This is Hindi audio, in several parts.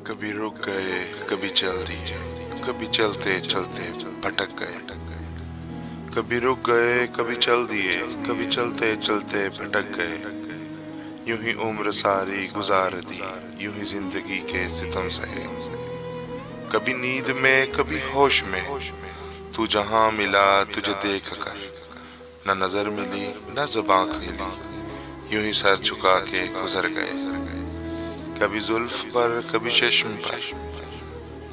कभी रुक गए, कभी चल दिए, कभी चलते चलते भटक गए। कभी रुक गए, कभी चल दिए, कभी चलते चलते भटक गए। यूं ही उम्र सारी गुजार दी, यूं ही जिंदगी के सितम सहे। कभी नींद में, कभी होश में, तू जहां मिला तुझे देख कर, न नजर मिली न जुबान खिली, यूं ही सर झुका के गुजर गए। कभी जुल्फ पर, कभी चश्म पर,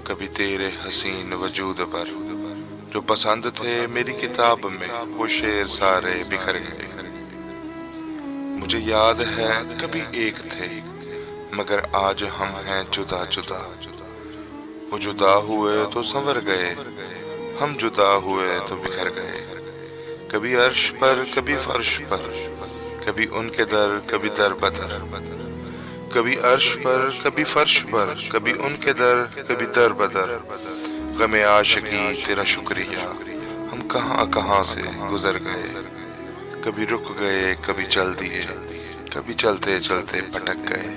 कभी तेरे हसीन वजूद पर। जो पसंद थे मेरी किताब में, वो शेर सारे बिखर गए। मुझे याद है कभी एक थे, मगर आज हम हैं जुदा जुदा। वो जुदा हुए तो संवर गए, हम जुदा हुए तो बिखर गए। कभी अर्श पर, कभी फर्श पर, कभी उनके दर, कभी दर बदर। कभी अर्श पर, कभी फर्श पर, कभी उनके दर, कभी दर बदर। गमे आशिकी तेरा शुक्रिया, हम कहां कहां से गुजर गए। कभी रुक गए, कभी चल दिए, कभी चलते चलते भटक गए।